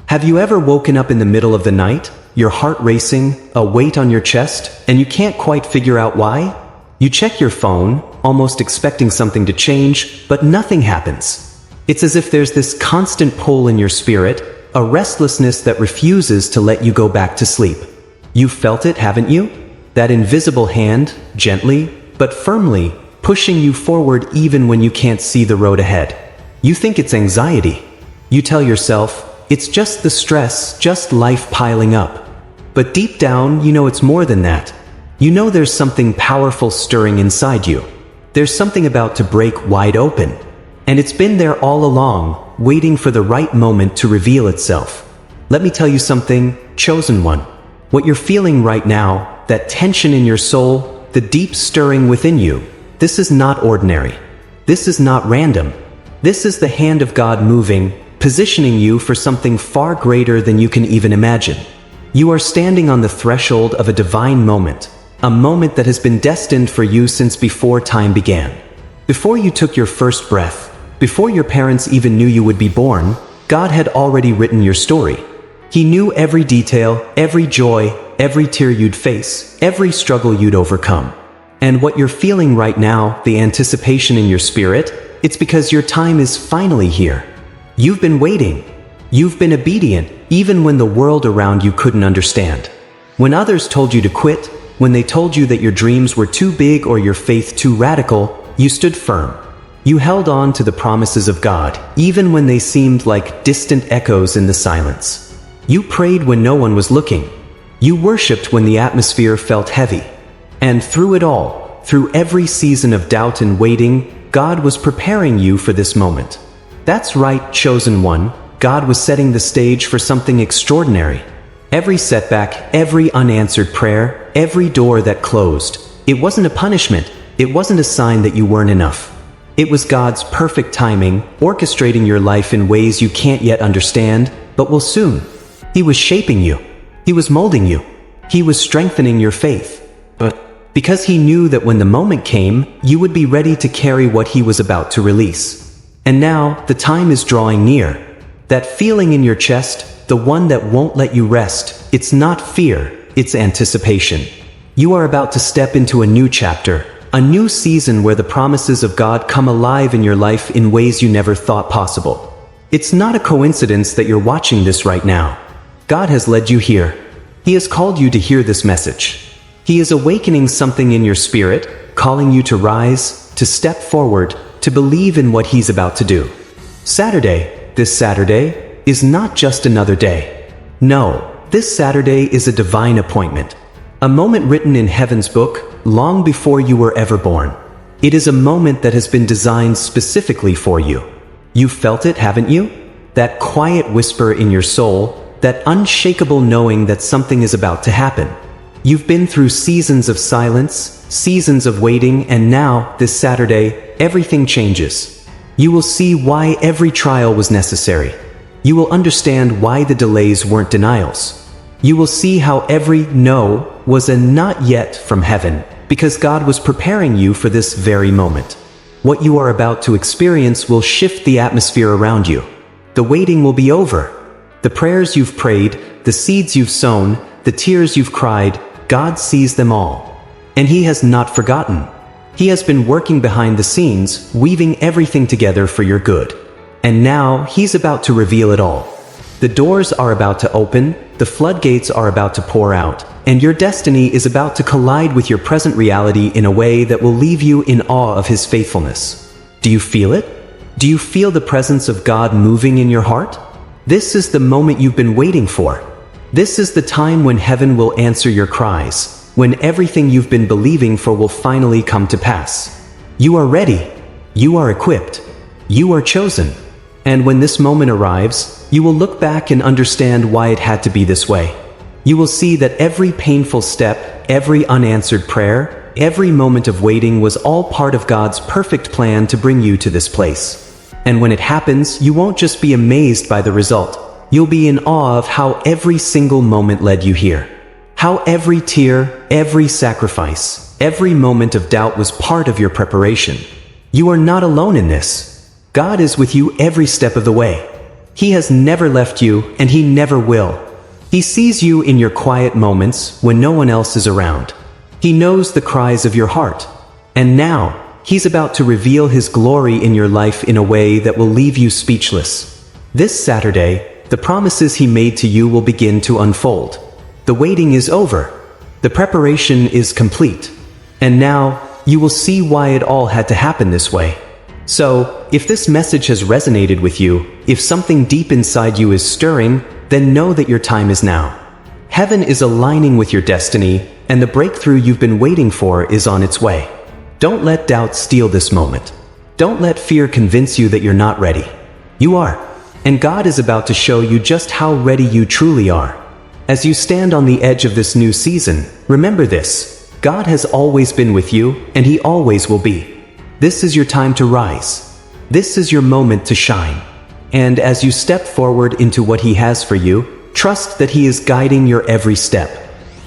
Have you ever woken up in the middle of the night, your heart racing, a weight on your chest, and you can't quite figure out why? You check your phone, almost expecting something to change, but nothing happens. It's as if there's this constant pull in your spirit, a restlessness that refuses to let you go back to sleep. You've felt it, haven't you? That invisible hand, gently, but firmly, pushing you forward even when you can't see the road ahead. You think it's anxiety. You tell yourself, it's just the stress, just life piling up. But deep down, you know it's more than that. You know there's something powerful stirring inside you. There's something about to break wide open. And it's been there all along, waiting for the right moment to reveal itself. Let me tell you something, chosen one. What you're feeling right now, that tension in your soul, the deep stirring within you, this is not ordinary. This is not random. This is the hand of God moving, positioning you for something far greater than you can even imagine. You are standing on the threshold of a divine moment, a moment that has been destined for you since before time began. Before you took your first breath, before your parents even knew you would be born, God had already written your story. He knew every detail, every joy, every tear you'd face, every struggle you'd overcome. And what you're feeling right now, the anticipation in your spirit, it's because your time is finally here. You've been waiting. You've been obedient, even when the world around you couldn't understand. When others told you to quit, when they told you that your dreams were too big or your faith too radical, you stood firm. You held on to the promises of God, even when they seemed like distant echoes in the silence. You prayed when no one was looking. You worshipped when the atmosphere felt heavy. And through it all, through every season of doubt and waiting, God was preparing you for this moment. That's right, chosen one. God was setting the stage for something extraordinary. Every setback, every unanswered prayer, every door that closed, it wasn't a punishment. It wasn't a sign that you weren't enough. It was God's perfect timing, orchestrating your life in ways you can't yet understand, but will soon. He was shaping you. He was molding you. He was strengthening your faith. But because he knew that when the moment came, you would be ready to carry what he was about to release. And now, the time is drawing near. That feeling in your chest, the one that won't let you rest, it's not fear, it's anticipation. You are about to step into a new chapter, a new season where the promises of God come alive in your life in ways you never thought possible. It's not a coincidence that you're watching this right now. God has led you here. He has called you to hear this message. He is awakening something in your spirit, calling you to rise, to step forward, to believe in what he's about to do. This Saturday, is not just another day. No, this Saturday is a divine appointment. A moment written in heaven's book, long before you were ever born. It is a moment that has been designed specifically for you. You've felt it, haven't you? That quiet whisper in your soul, that unshakable knowing that something is about to happen. You've been through seasons of silence, seasons of waiting, and now, this Saturday, everything changes. You will see why every trial was necessary. You will understand why the delays weren't denials. You will see how every no was a not yet from heaven, because God was preparing you for this very moment. What you are about to experience will shift the atmosphere around you. The waiting will be over. The prayers you've prayed, the seeds you've sown, the tears you've cried, God sees them all. And he has not forgotten. He has been working behind the scenes, weaving everything together for your good. And now, he's about to reveal it all. The doors are about to open, the floodgates are about to pour out, and your destiny is about to collide with your present reality in a way that will leave you in awe of his faithfulness. Do you feel it? Do you feel the presence of God moving in your heart? This is the moment you've been waiting for. This is the time when heaven will answer your cries, when everything you've been believing for will finally come to pass. You are ready. You are equipped. You are chosen. And when this moment arrives, you will look back and understand why it had to be this way. You will see that every painful step, every unanswered prayer, every moment of waiting was all part of God's perfect plan to bring you to this place. And when it happens, you won't just be amazed by the result. You'll be in awe of how every single moment led you here. How every tear, every sacrifice, every moment of doubt was part of your preparation. You are not alone in this. God is with you every step of the way. He has never left you, and he never will. He sees you in your quiet moments when no one else is around. He knows the cries of your heart. And now, he's about to reveal his glory in your life in a way that will leave you speechless. This Saturday, the promises he made to you will begin to unfold. The waiting is over. The preparation is complete. And now, you will see why it all had to happen this way. So, if this message has resonated with you, if something deep inside you is stirring, then know that your time is now. Heaven is aligning with your destiny, and the breakthrough you've been waiting for is on its way. Don't let doubt steal this moment. Don't let fear convince you that you're not ready. You are. And God is about to show you just how ready you truly are. As you stand on the edge of this new season, remember this: God has always been with you, and he always will be. This is your time to rise. This is your moment to shine. And as you step forward into what he has for you, trust that he is guiding your every step.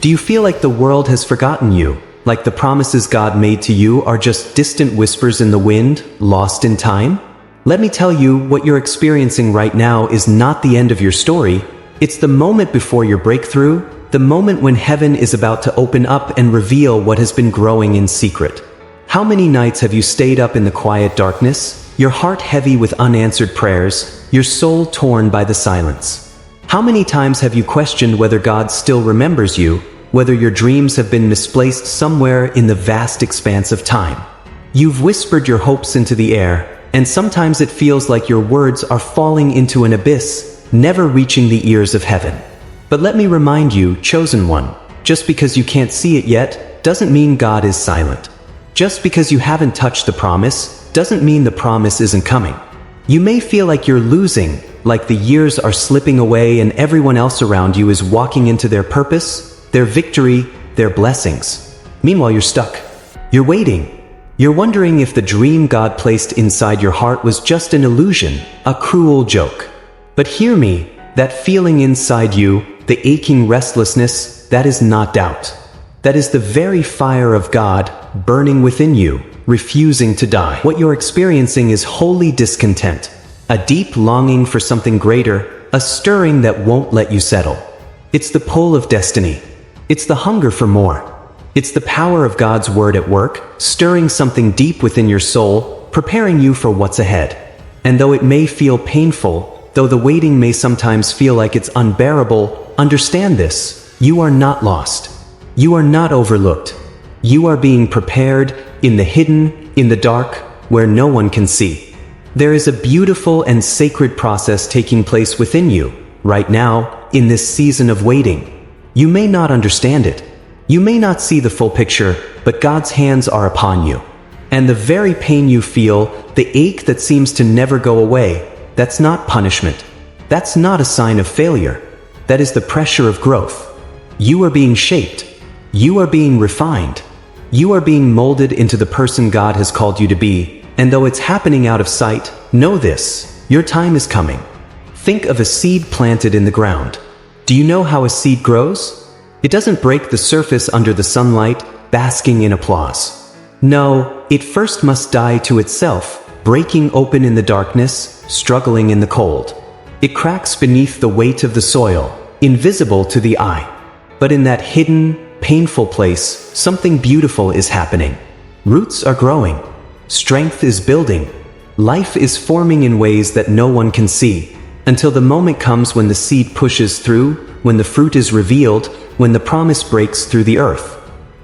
Do you feel like the world has forgotten you? Like the promises God made to you are just distant whispers in the wind, lost in time? Let me tell you, what you're experiencing right now is not the end of your story. It's the moment before your breakthrough, the moment when heaven is about to open up and reveal what has been growing in secret. How many nights have you stayed up in the quiet darkness, your heart heavy with unanswered prayers, your soul torn by the silence? How many times have you questioned whether God still remembers you, whether your dreams have been misplaced somewhere in the vast expanse of time? You've whispered your hopes into the air, and sometimes it feels like your words are falling into an abyss, never reaching the ears of heaven. But let me remind you, chosen one, just because you can't see it yet, doesn't mean God is silent. Just because you haven't touched the promise, doesn't mean the promise isn't coming. You may feel like you're losing, like the years are slipping away and everyone else around you is walking into their purpose, their victory, their blessings. Meanwhile, you're stuck. You're waiting. You're wondering if the dream God placed inside your heart was just an illusion, a cruel joke. But hear me, that feeling inside you, the aching restlessness, that is not doubt. That is the very fire of God burning within you, refusing to die. What you're experiencing is holy discontent, a deep longing for something greater, a stirring that won't let you settle. It's the pull of destiny. It's the hunger for more. It's the power of God's word at work, stirring something deep within your soul, preparing you for what's ahead. And though it may feel painful, though the waiting may sometimes feel like it's unbearable, understand this: you are not lost. You are not overlooked. You are being prepared in the hidden, in the dark, where no one can see. There is a beautiful and sacred process taking place within you, right now, in this season of waiting. You may not understand it. You may not see the full picture, but God's hands are upon you. And the very pain you feel, the ache that seems to never go away, that's not punishment. That's not a sign of failure. That is the pressure of growth. You are being shaped. You are being refined. You are being molded into the person God has called you to be, and though it's happening out of sight, know this: your time is coming. Think of a seed planted in the ground. Do you know how a seed grows? It doesn't break the surface under the sunlight, basking in applause. No, it first must die to itself, breaking open in the darkness, struggling in the cold. It cracks beneath the weight of the soil, invisible to the eye. But in that hidden, painful place, something beautiful is happening. Roots are growing. Strength is building. Life is forming in ways that no one can see, until the moment comes when the seed pushes through, when the fruit is revealed, when the promise breaks through the earth.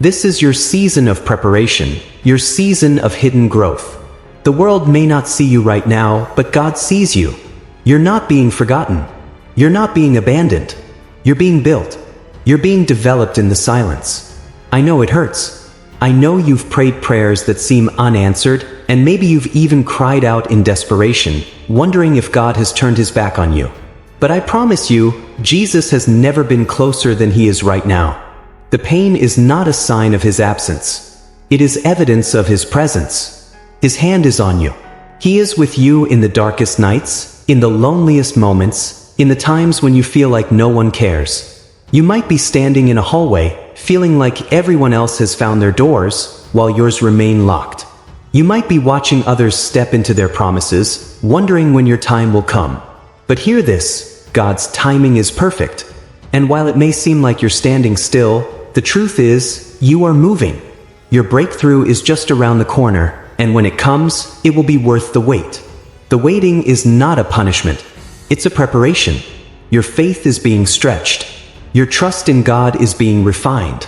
This is your season of preparation, your season of hidden growth. The world may not see you right now, but God sees you. You're not being forgotten. You're not being abandoned. You're being built. You're being developed in the silence. I know it hurts. I know you've prayed prayers that seem unanswered, and maybe you've even cried out in desperation, wondering if God has turned his back on you. But I promise you, Jesus has never been closer than he is right now. The pain is not a sign of his absence. It is evidence of his presence. His hand is on you. He is with you in the darkest nights, in the loneliest moments, in the times when you feel like no one cares. You might be standing in a hallway, feeling like everyone else has found their doors, while yours remain locked. You might be watching others step into their promises, wondering when your time will come. But hear this, God's timing is perfect. And while it may seem like you're standing still, the truth is, you are moving. Your breakthrough is just around the corner, and when it comes, it will be worth the wait. The waiting is not a punishment. It's a preparation. Your faith is being stretched. Your trust in God is being refined.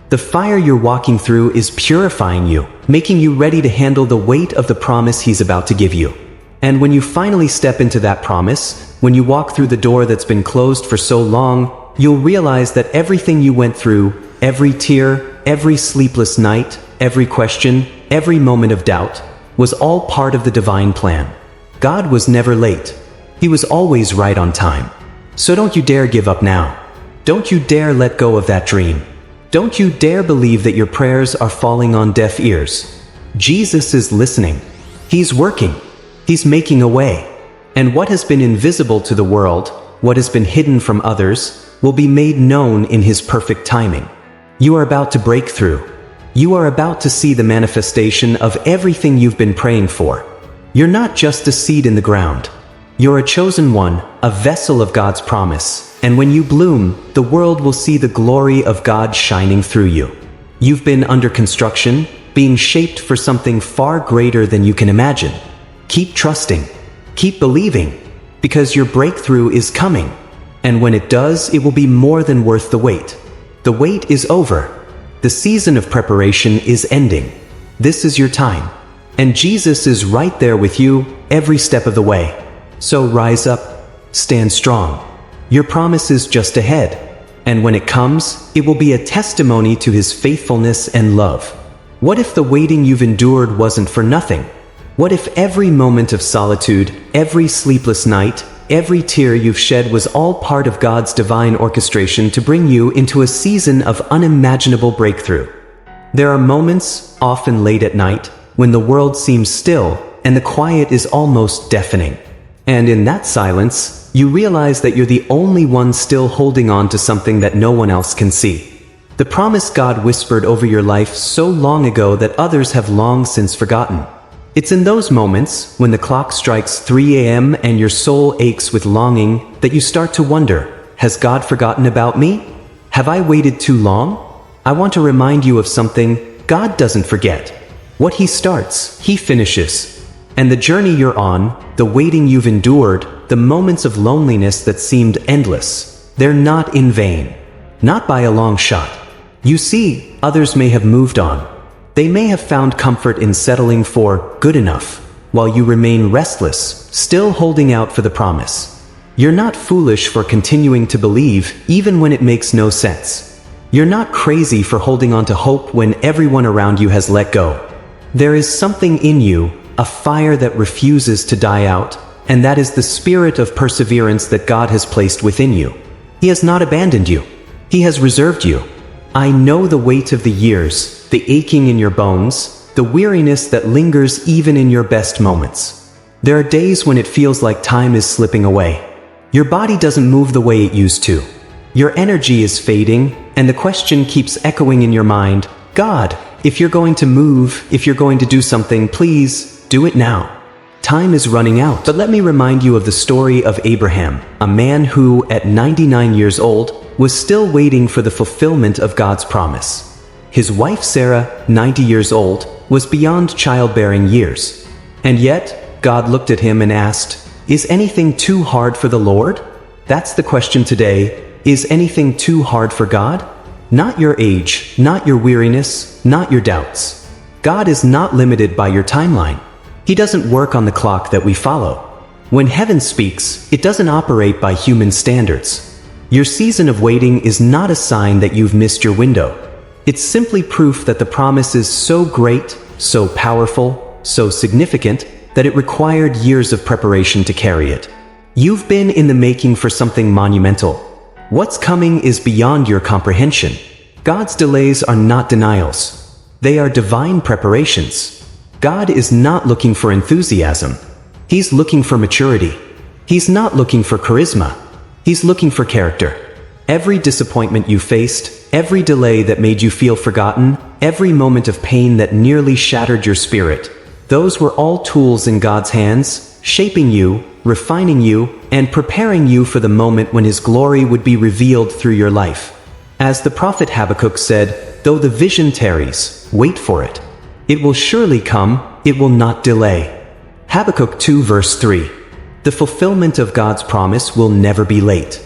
The fire you're walking through is purifying you, making you ready to handle the weight of the promise He's about to give you. And when you finally step into that promise, when you walk through the door that's been closed for so long, you'll realize that everything you went through, every tear, every sleepless night, every question, every moment of doubt, was all part of the divine plan. God was never late. He was always right on time. So don't you dare give up now. Don't you dare let go of that dream. Don't you dare believe that your prayers are falling on deaf ears. Jesus is listening. He's working. He's making a way. And what has been invisible to the world, what has been hidden from others, will be made known in His perfect timing. You are about to break through. You are about to see the manifestation of everything you've been praying for. You're not just a seed in the ground. You're a chosen one, a vessel of God's promise. And when you bloom, the world will see the glory of God shining through you. You've been under construction, being shaped for something far greater than you can imagine. Keep trusting. Keep believing. Because your breakthrough is coming. And when it does, it will be more than worth the wait. The wait is over. The season of preparation is ending. This is your time. And Jesus is right there with you every step of the way. So rise up, stand strong. Your promise is just ahead. And when it comes, it will be a testimony to His faithfulness and love. What if the waiting you've endured wasn't for nothing? What if every moment of solitude, every sleepless night, every tear you've shed was all part of God's divine orchestration to bring you into a season of unimaginable breakthrough? There are moments, often late at night, when the world seems still and the quiet is almost deafening. And in that silence, you realize that you're the only one still holding on to something that no one else can see. The promise God whispered over your life so long ago that others have long since forgotten. It's in those moments, when the clock strikes 3 a.m. and your soul aches with longing, that you start to wonder, has God forgotten about me? Have I waited too long? I want to remind you of something: God doesn't forget. What He starts, He finishes. And the journey you're on, the waiting you've endured, the moments of loneliness that seemed endless, they're not in vain. Not by a long shot. You see, others may have moved on. They may have found comfort in settling for good enough, while you remain restless, still holding out for the promise. You're not foolish for continuing to believe, even when it makes no sense. You're not crazy for holding on to hope when everyone around you has let go. There is something in you, a fire that refuses to die out, and that is the spirit of perseverance that God has placed within you. He has not abandoned you. He has reserved you. I know the weight of the years, the aching in your bones, the weariness that lingers even in your best moments. There are days when it feels like time is slipping away. Your body doesn't move the way it used to. Your energy is fading, and the question keeps echoing in your mind, God, if you're going to move, if you're going to do something, please do it now. Time is running out. But let me remind you of the story of Abraham, a man who, at 99 years old, was still waiting for the fulfillment of God's promise. His wife Sarah, 90 years old, was beyond childbearing years. And yet, God looked at him and asked, "Is anything too hard for the Lord?" That's the question today. Is anything too hard for God? Not your age, not your weariness, not your doubts. God is not limited by your timeline. He doesn't work on the clock that we follow. When heaven speaks, it doesn't operate by human standards. Your season of waiting is not a sign that you've missed your window. It's simply proof that the promise is so great, so powerful, so significant, that it required years of preparation to carry it. You've been in the making for something monumental. What's coming is beyond your comprehension. God's delays are not denials. They are divine preparations. God is not looking for enthusiasm. He's looking for maturity. He's not looking for charisma. He's looking for character. Every disappointment you faced, every delay that made you feel forgotten, every moment of pain that nearly shattered your spirit, those were all tools in God's hands, shaping you, refining you, and preparing you for the moment when His glory would be revealed through your life. As the prophet Habakkuk said, "Though the vision tarries, wait for it. It will surely come, it will not delay." Habakkuk 2 verse 3. The fulfillment of God's promise will never be late.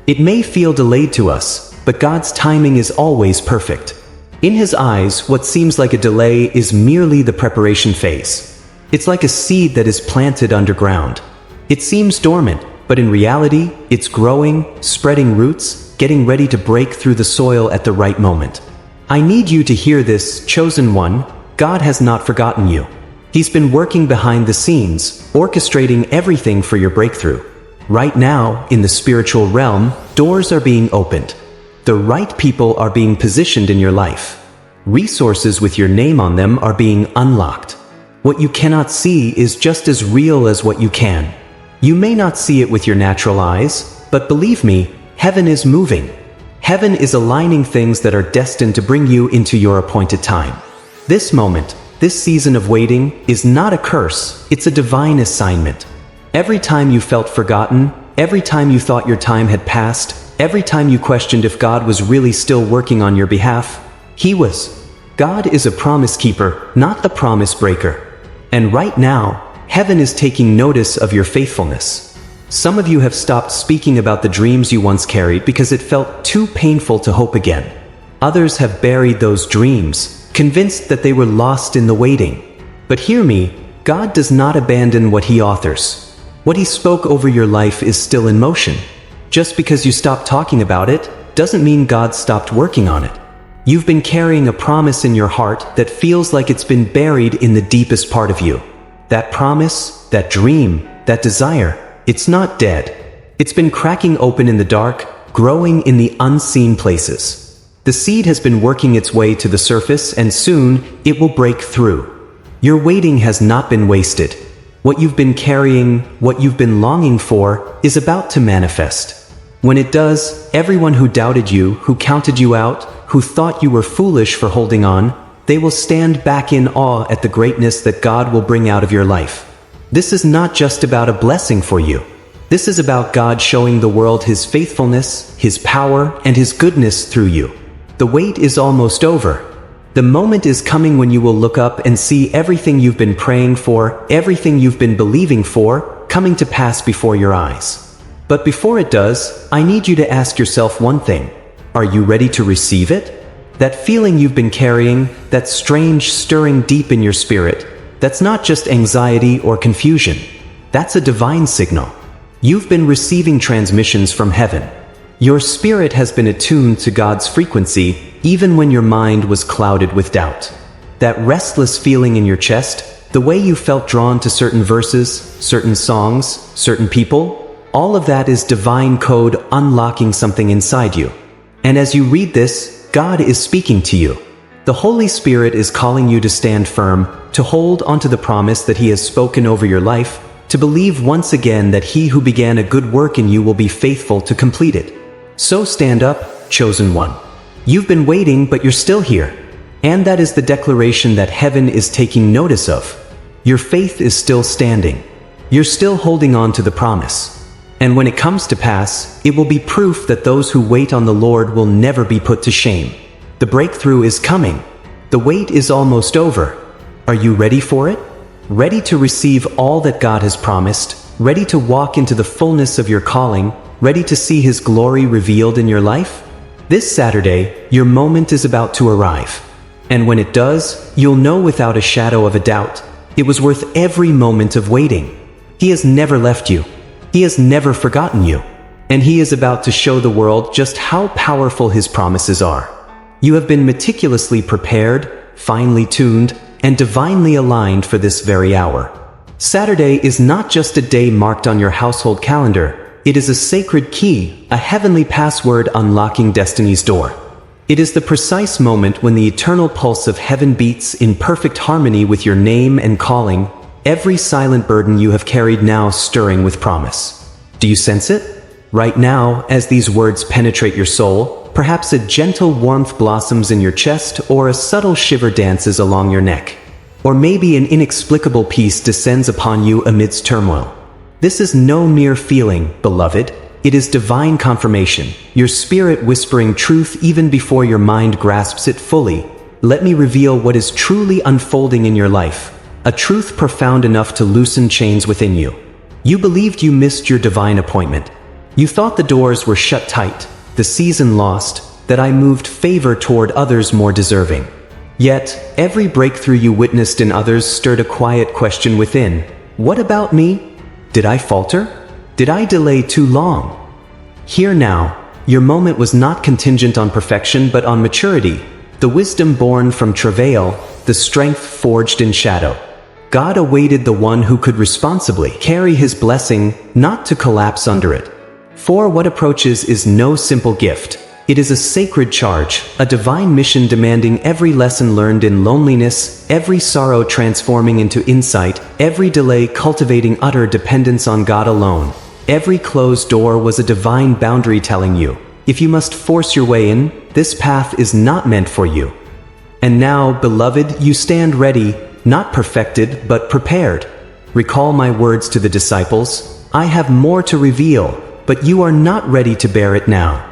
It may feel delayed to us, but God's timing is always perfect. In His eyes, what seems like a delay is merely the preparation phase. It's like a seed that is planted underground. It seems dormant, but in reality, it's growing, spreading roots, getting ready to break through the soil at the right moment. I need you to hear this, chosen one. God has not forgotten you. He's been working behind the scenes, orchestrating everything for your breakthrough. Right now, in the spiritual realm, doors are being opened. The right people are being positioned in your life. Resources with your name on them are being unlocked. What you cannot see is just as real as what you can. You may not see it with your natural eyes, but believe me, heaven is moving. Heaven is aligning things that are destined to bring you into your appointed time. This moment, this season of waiting, is not a curse, it's a divine assignment. Every time you felt forgotten, every time you thought your time had passed, every time you questioned if God was really still working on your behalf, He was. God is a promise keeper, not the promise breaker. And right now, heaven is taking notice of your faithfulness. Some of you have stopped speaking about the dreams you once carried because it felt too painful to hope again. Others have buried those dreams, convinced that they were lost in the waiting. But hear me, God does not abandon what He authors. What He spoke over your life is still in motion. Just because you stopped talking about it, doesn't mean God stopped working on it. You've been carrying a promise in your heart that feels like it's been buried in the deepest part of you. That promise, that dream, that desire, it's not dead. It's been cracking open in the dark, growing in the unseen places. The seed has been working its way to the surface, and soon it will break through. Your waiting has not been wasted. What you've been carrying, what you've been longing for, is about to manifest. When it does, everyone who doubted you, who counted you out, who thought you were foolish for holding on, they will stand back in awe at the greatness that God will bring out of your life. This is not just about a blessing for you. This is about God showing the world His faithfulness, His power, and His goodness through you. The wait is almost over. The moment is coming when you will look up and see everything you've been praying for, everything you've been believing for, coming to pass before your eyes. But before it does, I need you to ask yourself one thing. Are you ready to receive it? That feeling you've been carrying, that strange stirring deep in your spirit, that's not just anxiety or confusion. That's a divine signal. You've been receiving transmissions from heaven. Your spirit has been attuned to God's frequency, even when your mind was clouded with doubt. That restless feeling in your chest, the way you felt drawn to certain verses, certain songs, certain people, all of that is divine code unlocking something inside you. And as you read this, God is speaking to you. The Holy Spirit is calling you to stand firm, to hold onto the promise that He has spoken over your life, to believe once again that He who began a good work in you will be faithful to complete it. So stand up, chosen one. You've been waiting, but you're still here. And that is the declaration that heaven is taking notice of. Your faith is still standing. You're still holding on to the promise. And when it comes to pass, it will be proof that those who wait on the Lord will never be put to shame. The breakthrough is coming. The wait is almost over. Are you ready for it? Ready to receive all that God has promised? Ready to walk into the fullness of your calling? Ready to see His glory revealed in your life? This Saturday, your moment is about to arrive. And when it does, you'll know without a shadow of a doubt, it was worth every moment of waiting. He has never left you. He has never forgotten you. And He is about to show the world just how powerful His promises are. You have been meticulously prepared, finely tuned, and divinely aligned for this very hour. Saturday is not just a day marked on your household calendar. It is a sacred key, a heavenly password unlocking destiny's door. It is the precise moment when the eternal pulse of heaven beats in perfect harmony with your name and calling, every silent burden you have carried now stirring with promise. Do you sense it? Right now, as these words penetrate your soul, perhaps a gentle warmth blossoms in your chest or a subtle shiver dances along your neck. Or maybe an inexplicable peace descends upon you amidst turmoil. This is no mere feeling, beloved. It is divine confirmation, your spirit whispering truth even before your mind grasps it fully. Let me reveal what is truly unfolding in your life, a truth profound enough to loosen chains within you. You believed you missed your divine appointment. You thought the doors were shut tight, the season lost, that I moved favor toward others more deserving. Yet, every breakthrough you witnessed in others stirred a quiet question within. What about me? Did I falter? Did I delay too long? Here now, your moment was not contingent on perfection but on maturity, the wisdom born from travail, the strength forged in shadow. God awaited the one who could responsibly carry his blessing, not to collapse under it. For what approaches is no simple gift. It is a sacred charge, a divine mission demanding every lesson learned in loneliness, every sorrow transforming into insight, every delay cultivating utter dependence on God alone. Every closed door was a divine boundary telling you, if you must force your way in, this path is not meant for you. And now, beloved, you stand ready, not perfected, but prepared. Recall my words to the disciples, I have more to reveal, but you are not ready to bear it now.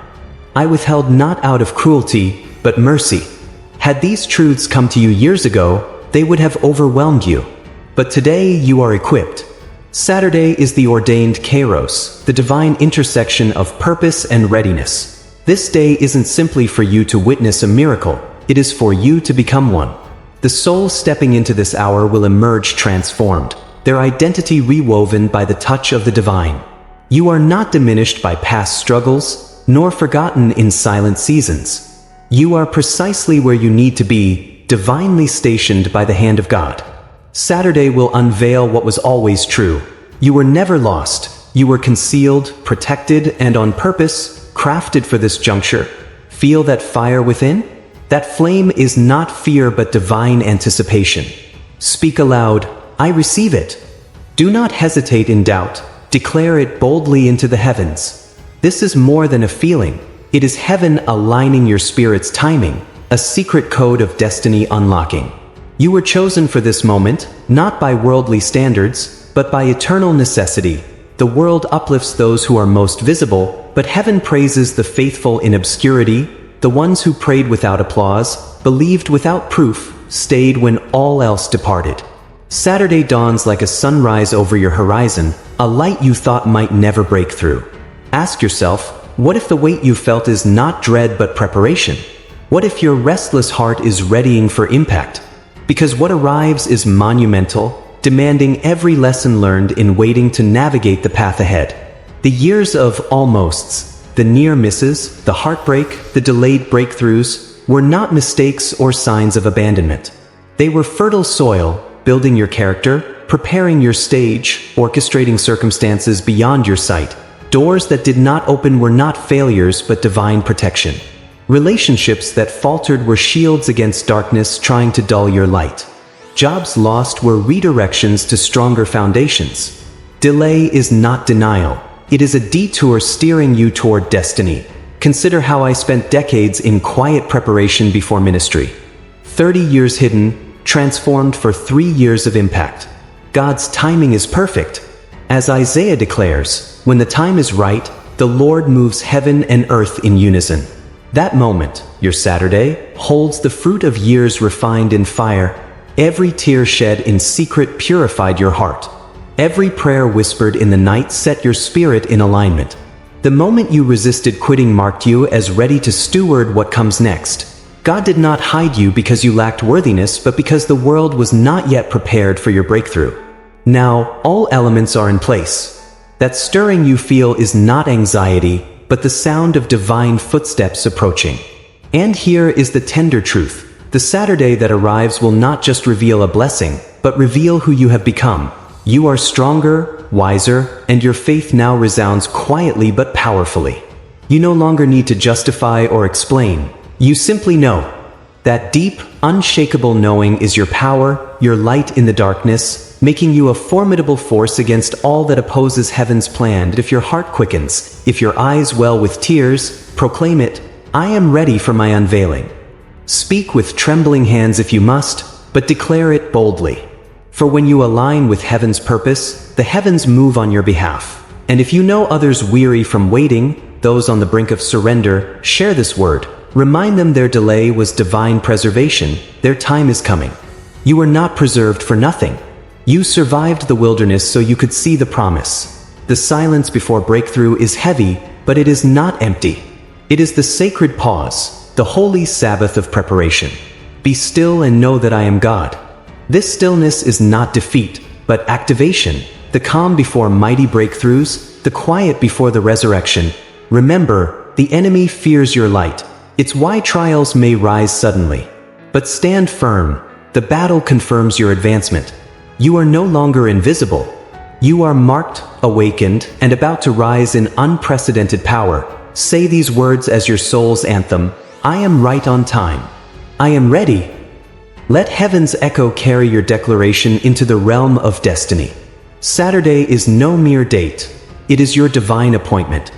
I withheld not out of cruelty, but mercy. Had these truths come to you years ago, they would have overwhelmed you. But today you are equipped. Saturday is the ordained Kairos, the divine intersection of purpose and readiness. This day isn't simply for you to witness a miracle, it is for you to become one. The soul stepping into this hour will emerge transformed, their identity rewoven by the touch of the divine. You are not diminished by past struggles, nor forgotten in silent seasons. You are precisely where you need to be, divinely stationed by the hand of God. Saturday will unveil what was always true. You were never lost. You were concealed, protected, and on purpose, crafted for this juncture. Feel that fire within? That flame is not fear but divine anticipation. Speak aloud, I receive it. Do not hesitate in doubt. Declare it boldly into the heavens. This is more than a feeling. It is heaven aligning your spirit's timing, a secret code of destiny unlocking. You were chosen for this moment, not by worldly standards, but by eternal necessity. The world uplifts those who are most visible, but heaven praises the faithful in obscurity, the ones who prayed without applause, believed without proof, stayed when all else departed. Saturday dawns like a sunrise over your horizon, a light you thought might never break through. Ask yourself, what if the weight you felt is not dread but preparation? What if your restless heart is readying for impact? Because what arrives is monumental, demanding every lesson learned in waiting to navigate the path ahead. The years of almosts, the near misses, the heartbreak, the delayed breakthroughs, were not mistakes or signs of abandonment. They were fertile soil, building your character, preparing your stage, orchestrating circumstances beyond your sight. Doors that did not open were not failures but divine protection. Relationships that faltered were shields against darkness trying to dull your light. Jobs lost were redirections to stronger foundations. Delay is not denial. It is a detour steering you toward destiny. Consider how I spent decades in quiet preparation before ministry. 30 years hidden, transformed for 3 years of impact. God's timing is perfect. As Isaiah declares, when the time is right, the Lord moves heaven and earth in unison. That moment, your Saturday, holds the fruit of years refined in fire. Every tear shed in secret purified your heart. Every prayer whispered in the night set your spirit in alignment. The moment you resisted quitting marked you as ready to steward what comes next. God did not hide you because you lacked worthiness, but because the world was not yet prepared for your breakthrough. Now, all elements are in place. That stirring you feel is not anxiety, but the sound of divine footsteps approaching. And here is the tender truth. The Saturday that arrives will not just reveal a blessing, but reveal who you have become. You are stronger, wiser, and your faith now resounds quietly but powerfully. You no longer need to justify or explain. You simply know. That deep, unshakable knowing is your power, your light in the darkness, making you a formidable force against all that opposes heaven's plan. And if your heart quickens, if your eyes well with tears, proclaim it, I am ready for my unveiling. Speak with trembling hands if you must, but declare it boldly. For when you align with heaven's purpose, the heavens move on your behalf. And if you know others weary from waiting, those on the brink of surrender, share this word. Remind them their delay was divine preservation. Their time is coming. You were not preserved for nothing. You survived the wilderness so you could see the promise. The silence before breakthrough is heavy, but it is not empty. It is the sacred pause, the holy Sabbath of preparation. Be still and know that I am God. This stillness is not defeat, but activation, the calm before mighty breakthroughs, the quiet before the resurrection. Remember, the enemy fears your light. It's why trials may rise suddenly. But stand firm. The battle confirms your advancement. You are no longer invisible. You are marked, awakened, and about to rise in unprecedented power. Say these words as your soul's anthem. I am right on time. I am ready. Let heaven's echo carry your declaration into the realm of destiny. Saturday is no mere date. It is your divine appointment.